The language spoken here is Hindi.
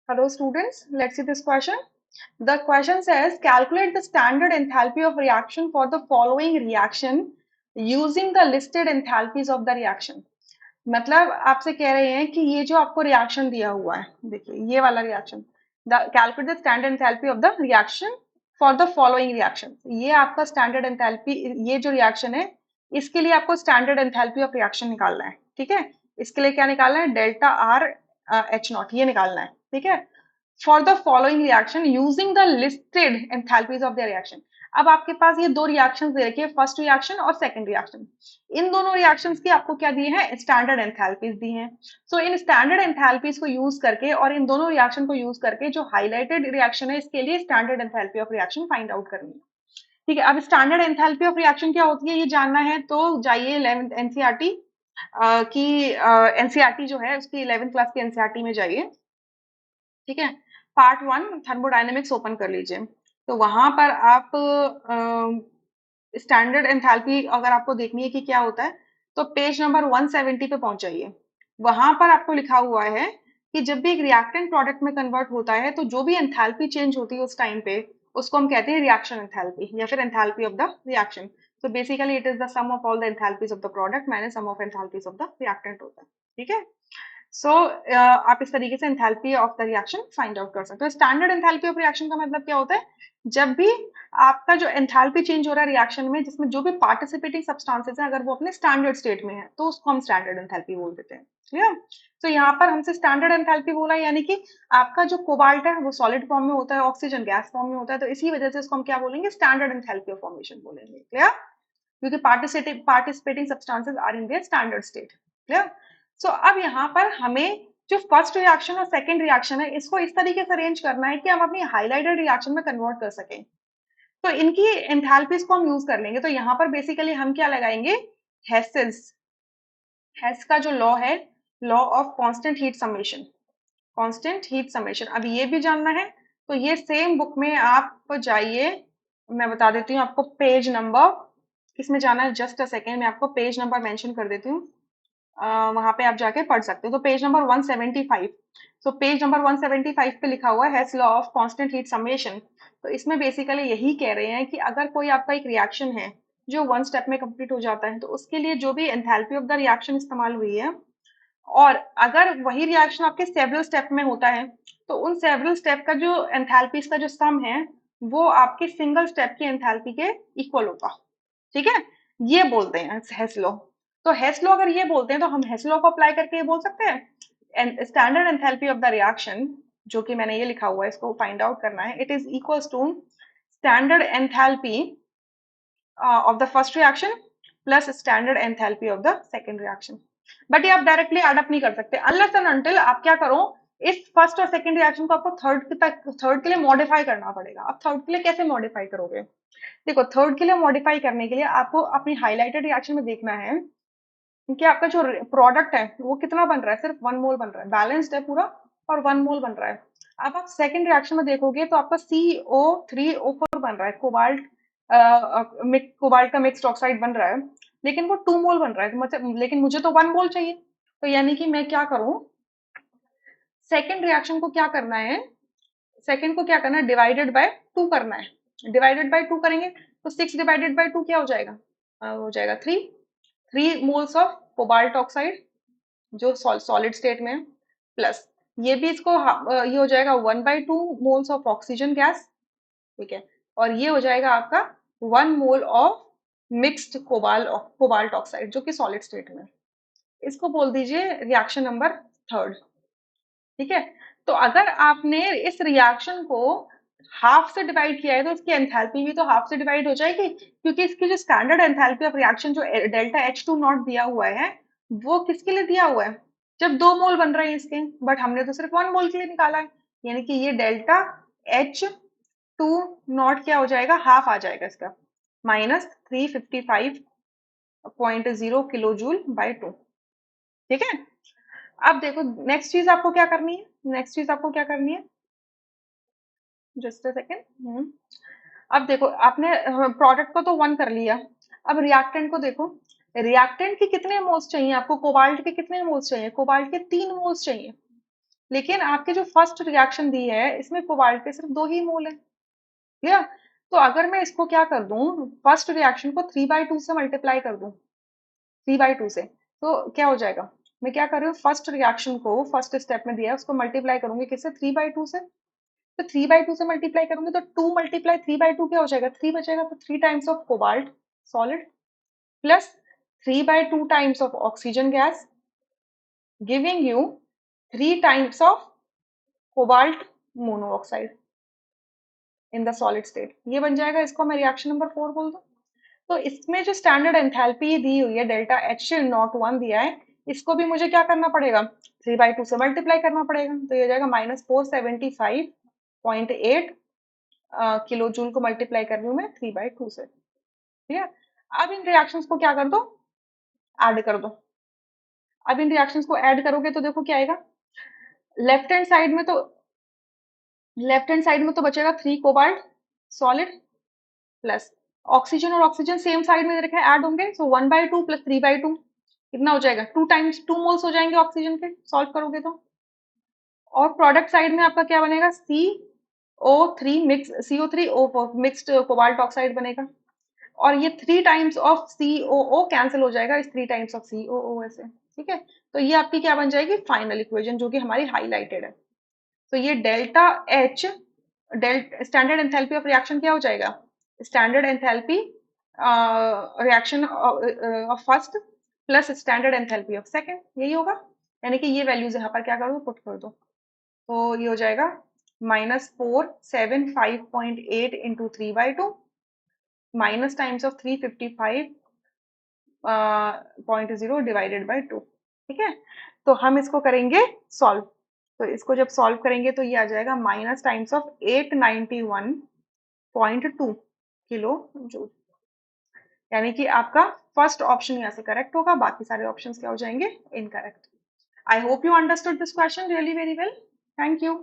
Hello students, let's see this question. The question says calculate the standard enthalpy of reaction for the following reaction using the listed enthalpies of the reaction. मतलब आपसे कह रहे हैं कि ये जो आपको रिएक्शन दिया हुआ है, देखिए ये वाला reaction, the calculate the standard enthalpy of the reaction for the following reaction. ये आपका स्टैंडर्ड एंथैल्पी, ये जो रिएक्शन है इसके लिए आपको स्टैंडर्ड एंथैल्पी ऑफ रिएक्शन निकालना है। ठीक है, इसके लिए क्या निकालना है, डेल्टा आर एच नॉट, ये निकालना है। ठीक है, for the following reaction using the listed enthalpies of the reaction. अब आपके पास ये दो रिएक्शन दे रखी है, फर्स्ट रिएक्शन और सेकंड रिएक्शन। इन दोनों रिएक्शंस की आपको क्या दिए हैं, स्टैंडर्ड एंथैल्पीज दी हैं। सो इन स्टैंडर्ड एंथैल्पीज को यूज करके और इन दोनों रिएक्शन को यूज करके जो हाईलाइटेड रिएक्शन है इसके लिए standard enthalpy of reaction find out करनी है। ठीक है, अब स्टैंडर्ड एंथैल्पी ऑफ रिएक्शन क्या होती है ये जानना है तो जाइए 11th एनसीईआरटी की, एनसीईआरटी जो है उसकी 11th क्लास की एनसीईआरटी में जाइए। ठीक है, पार्ट 1 थर्मोडायनेमिक्स ओपन कर लीजिए। तो वहां पर आप स्टैंडर्ड एंथैल्पी अगर आपको देखनी है कि क्या होता है तो पेज नंबर 170 पे पहुंच जाइए। वहां पर आपको लिखा हुआ है कि जब भी एक रिएक्टेंट प्रोडक्ट में कन्वर्ट होता है तो जो भी एंथैल्पी चेंज होती है उस टाइम पे उसको हम कहते हैं रिएक्शन एंथैल्पी या फिर एंथैल्पी ऑफ द रिएक्शन। तो basically it is the sum of all the enthalpies of the product minus sum of enthalpies of the reactant होता है। ठीक है, सो आप इस तरीके से enthalpy of the reaction find out कर सकते हो। स्टैंडर्ड एंथैल्पी ऑफ रिएक्शन का मतलब क्या होता है, जब भी आपका जो एंथैल्पी चेंज हो रहा है रिएक्शन में जिसमें जो भी पार्टिसिपेटिंग सब्सटेंसेस हैं अगर वो अपने स्टैंडर्ड स्टेट में है तो उसको हम स्टैंडर्ड एंथैल्पी बोल देते हैं। क्लियर? तो यहाँ पर हमसे स्टैंडर्ड एंथैल्पी बोला यानी कि आपका जो कोबाल्ट है वो सॉलिड फॉर्म में होता है, ऑक्सीजन गैस फॉर्म में होता है, तो इसी वजह से इसको हम क्या बोलेंगे, स्टैंडर्ड एंथैल्पी ऑफ फॉर्मेशन बोलेंगे। क्लियर? क्योंकि participating substances are in their standard state. Clear? So अब यहाँ पर हमें जो फर्स्ट रिएक्शन और सेकंड रिएक्शन है इसको इस तरीके से अरेंज करना है कि हम अपनी हाईलाइटेड रिएक्शन में कन्वर्ट कर सकें। तो इनकी एंथैल्पीज को हम यूज कर लेंगे। तो यहाँ पर बेसिकली हम क्या लगाएंगे, हेसेस, हेस का जो लॉ है, law of constant heat summation, constant heat summation. अब ये भी जानना है तो ये सेम बुक में आप जाइए, मैं बता देती हूँ आपको पेज नंबर, किसमें जाना है, जस्ट अ सेकेंड मैं आपको पेज नंबर मेंशन कर देती हूँ, वहां पे आप जाके पढ़ सकते हो। तो page number 175, so page number 175 पे लिखा हुआ है Hess law of constant heat summation. तो इसमें बेसिकली यही कह रहे हैं कि अगर कोई आपका एक रिएक्शन है जो वन स्टेप में कंप्लीट हो जाता है तो उसके लिए जो भी एंथैल्पी ऑफ द रिएक्शन इस्तेमाल हुई है, और अगर वही रिएक्शन आपके सेवरल स्टेप में होता है तो उन सेवरल स्टेप का जो एंथैल्पीज का जो सम है वो आपके सिंगल स्टेप की एंथैल्पी के इक्वल होगा। ठीक है, ये बोलते हैं हेसलो। तो हेसलो अगर ये बोलते हैं तो हम हेसलो को अप्लाई करके ये बोल सकते हैं standard enthalpy of the reaction, जो कि मैंने ये लिखा हुआ है इसको फाइंड आउट करना है, it is equals to standard enthalpy of the first reaction plus standard enthalpy of the second reaction. But ये आप डायरेक्टली एड अप नहीं कर सकते अनलेस एंड अनटिल आप क्या करो, इस फर्स्ट और सेकंड रिएक्शन को आपको थर्ड के लिए मॉडिफाई करना पड़ेगा। अब थर्ड के लिए कैसे मॉडिफाई करोगे, देखो थर्ड के लिए मॉडिफाई करने के लिए आपको अपनी हाइलाइटेड रिएक्शन में देखना है कि आपका जो प्रोडक्ट है वो कितना बन रहा है, सिर्फ 1 मोल बन रहा है, बैलेंस्ड है पूरा और 1 मोल बन रहा है। अब आप सेकंड रिएक्शन में देखोगे तो आपका CO3O4 बन रहा है, कोबाल्ट का मिक्स्ड ऑक्साइड बन रहा है, लेकिन वो 2 मोल बन रहा है, तो मतलब लेकिन मुझे तो 1 मोल चाहिए। तो यानी कि मैं क्या करूं, सेकंड रिएक्शन को क्या करना है, सेकंड को क्या करना है, डिवाइडेड बाय 2 करना है। डिवाइडेड बाय 2 करेंगे तो 6 डिवाइडेड बाय 2 क्या हो जाएगा, हो जाएगा 3, 3 मोल्स ऑफ कोबाल्ट ऑक्साइड जो सॉलिड स्टेट में है, प्लस ये भी इसको ये हो जाएगा 1/2 मोल्स ऑफ ऑक्सीजन गैस। ठीक है, और ये हो जाएगा आपका 1 mole of mixed cobalt oxide जो कि सॉलिड स्टेट में है। इसको बोल दीजिए रिएक्शन नंबर थर्ड। ठीक है, तो अगर आपने इस रिएक्शन को हाफ से डिवाइड किया है तो इसकी एंथैल्पी भी तो हाफ से डिवाइड हो जाएगी, क्योंकि इसकी जो स्टैंडर्ड एंथैल्पी ऑफ रिएक्शन जो डेल्टा H2 नॉट दिया हुआ है वो किसके लिए दिया हुआ है, जब 2 मोल बन रहे हैं इसके, बट हमने तो सिर्फ 1 मोल के लिए निकाला है। यानी कि ये डेल्टा H2 नॉट क्या हो जाएगा, हाफ आ जाएगा इसका, -355.0 किलो जूल/2। ठीक है, अब देखो नेक्स्ट चीज आपको क्या करनी है, नेक्स्ट चीज आपको क्या करनी है, जस्ट अ सेकेंड। अब देखो आपने प्रोडक्ट को तो 1 कर लिया, अब रिएक्टेंट को देखो, रिएक्टेंट के कितने मोल्स चाहिए आपको, कोबाल्ट के कितने मोल्स चाहिए, कोबाल्ट के 3 मोल्स चाहिए। लेकिन आपके जो फर्स्ट रिएक्शन दी है इसमें कोबाल्ट के सिर्फ 2 ही मोल है। क्लियर? तो अगर मैं इसको क्या कर दूं, फर्स्ट रिएक्शन को 3/2 से मल्टीप्लाई कर दूं, 3/2 से, तो क्या हो जाएगा? मैं क्या कर रही हूँ, फर्स्ट रिएक्शन को फर्स्ट स्टेप में दिया है उसको मल्टीप्लाई करूंगी किससे, 3/2 से। तो 3/2 से मल्टीप्लाई करूंगी तो 2 × 3/2 क्या हो जाएगा, 3 बचेगा, तो 3 times of cobalt solid plus 3/2 times of oxygen gas giving you 3 times of cobalt monoxide in the solid state. ये बन जाएगा, इसको मैं रिएक्शन नंबर 4 बोल दूं। तो इसमें जो स्टैंडर्ड एंथैल्पी दी हुई है डेल्टा एच नॉट वन दिया है, इसको भी मुझे क्या करना पड़ेगा, 3/2 से मल्टीप्लाई करना पड़ेगा। तो ये हो जाएगा -475.8 किलो जूल को मल्टीप्लाई कर रही हूँ मैं 3/2 से। ठीक है? अब इन रिएक्शंस को क्या कर दो, ऐड कर दो। अब इन रिएक्शंस को ऐड करोगे तो देखो क्या आएगा, लेफ्ट हैंड साइड में तो बचेगा 3 कोबाल्ट सॉलिड प्लस ऑक्सीजन, और ऑक्सीजन सेम साइड में रखे ऐड होंगे, सो 1/2 प्लस 3/2 कितना हो जाएगा, 2 मोल्स हो जाएंगे ऑक्सीजन के, सॉल्व करोगे तो। और प्रोडक्ट साइड में आपका क्या बनेगा, CO3 मिक्स्ड कोबाल्ट ऑक्साइड बनेगा। और ये 3 टाइम्स ऑफ COO कैंसिल हो जाएगा इस 3 टाइम्स ऑफ COO से। ठीक है? तो ये आपकी क्या बन जाएगी, फाइनल इक्वेशन, जो कि हमारी हाईलाइटेड है। तो ये delta H, standard enthalpy of reaction क्या हो जाएगा, standard enthalpy reaction of first plus standard enthalpy of second, यही होगा। यानी कि ये वैल्यूज यहाँ पर क्या कर दो, पुट कर दो। तो ये हो जाएगा -475.8 into 3/2 minus times of 355.0 divided by 2। ठीक है? तो हम इसको करेंगे सॉल्व। तो इसको जब सॉल्व करेंगे तो ये आ जाएगा minus times of 891.2 kilo joule. यानी कि आपका फर्स्ट ऑप्शन यहाँ से करेक्ट होगा, बाकी सारे ऑप्शंस क्या हो जाएंगे, incorrect. I hope you understood this question really very well. Thank you.